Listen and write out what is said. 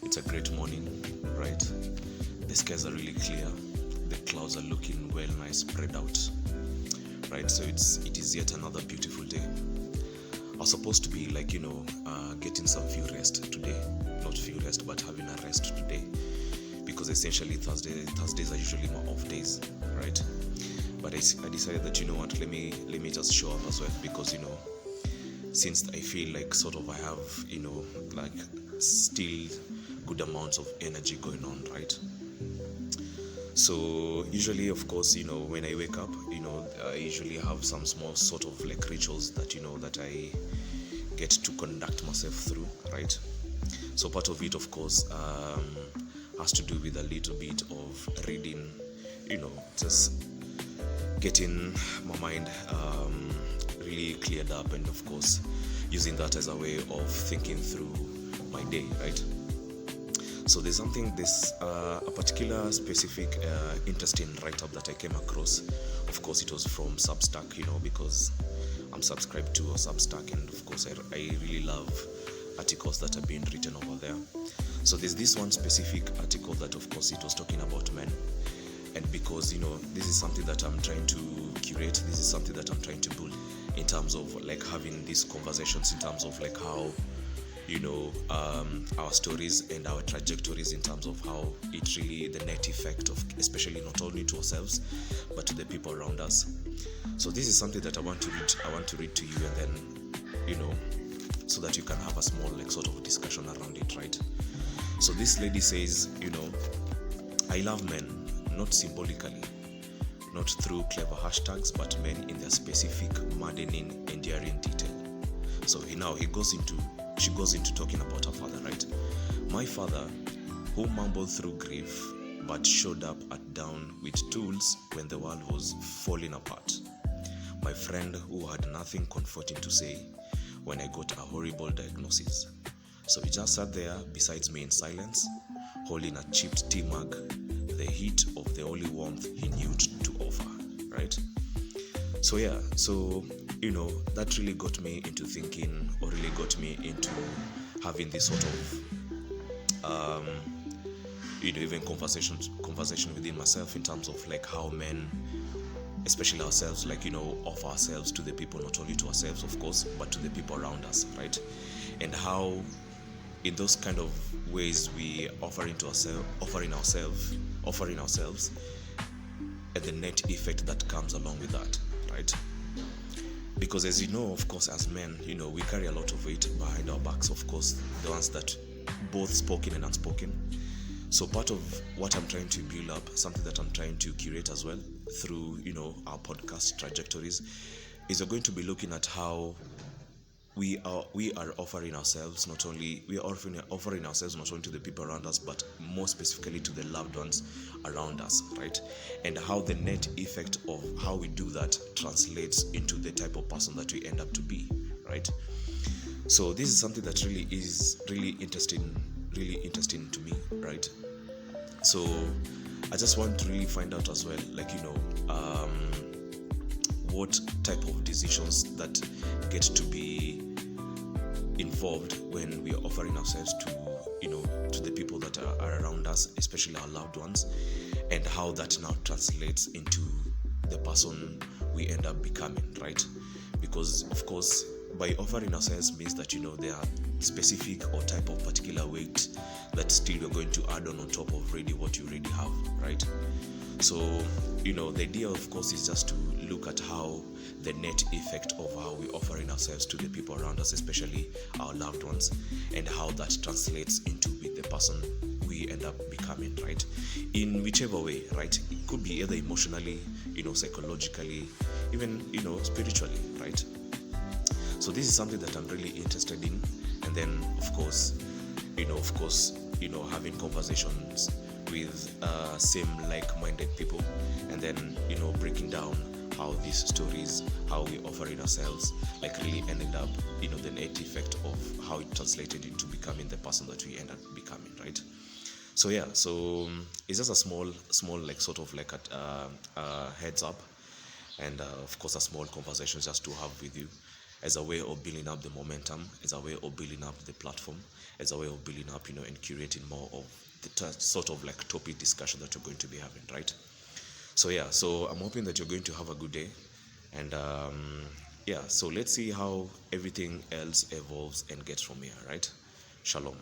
It's a great morning, right? The skies are really clear. The clouds are looking well nice spread out, right? So it is yet another beautiful day. I was supposed to be getting some few rest today, not few rest, but having a rest today, because essentially Thursdays are usually my off days, right? But I decided that let me just show up as well, because since I feel like sort of I have like still good amounts of energy going on, right? So usually, of course, when I wake up, I usually have some small sort of like rituals that I get to conduct myself through, right? So part of it, of course, has to do with a little bit of reading, just getting my mind really cleared up, and of course using that as a way of thinking through my day, right? So there's a particular specific interesting write-up that I came across. Of course, it was from Substack, because I'm subscribed to a Substack, and of course I really love articles that are being written over there. So there's this one specific article that, of course, it was talking about men. And because this is something that I'm trying to curate, this is something that I'm trying to build in terms of like having these conversations, in terms of like how our stories and our trajectories, in terms of how it really, the net effect of, especially not only to ourselves but to the people around us. So this is something that I want to read to you, and then so that you can have a small like sort of discussion around it, right? So this lady says, I love men, not symbolically, not through clever hashtags, but men in their specific, maddening, endearing detail. So she goes into talking about her father, right? My father, who mumbled through grief, but showed up at dawn with tools when the world was falling apart. My friend, who had nothing comforting to say when I got a horrible diagnosis. So he just sat there beside me in silence, holding a chipped tea mug, the heat of the only warmth he knew to offer, right? So that really got me into thinking, or really got me into having this sort of even conversation within myself, in terms of like how men, especially ourselves, offer ourselves to the people, not only to ourselves, of course, but to the people around us, right? And how in those kind of ways we offering ourselves, and the net effect that comes along with that, right? Because as of course, as men, we carry a lot of weight behind our backs, of course, the ones that both spoken and unspoken. So part of what I'm trying to build up, something that I'm trying to curate as well through our podcast trajectories, is we're going to be looking at how we are offering ourselves not only to the people around us, but more specifically to the loved ones around us, right? And how the net effect of how we do that translates into the type of person that we end up to be, right? So this is something that really is really interesting to me, right? So I just want to really find out as well, what type of decisions that get to be involved when we are offering ourselves to the people that are around us, especially our loved ones, and how that now translates into the person we end up becoming, right? Because of course, by offering ourselves means that there are specific or type of particular weight that still you're going to add on top of really what you already have, right? So the idea, of course, is just to look at how the net effect of how we're offering ourselves to the people around us, especially our loved ones, and how that translates into with the person we end up becoming, right? In whichever way, right? It could be either emotionally, psychologically, even spiritually, right? So this is something that I'm really interested in. And then of course having conversations with same like-minded people, and then breaking down how these stories, how we offering ourselves, like really ended up the net effect of how it translated into becoming the person that we end up becoming, right? So it's just a small like sort of like a heads up, and of course a small conversation just to have with you. as a way of building up the momentum, as a way of building up the platform, as a way of building up, and curating more of the sort of like topic discussion that you're going to be having, right? So yeah, so I'm hoping that you're going to have a good day, and yeah, so let's see how everything else evolves and gets from here, right? Shalom.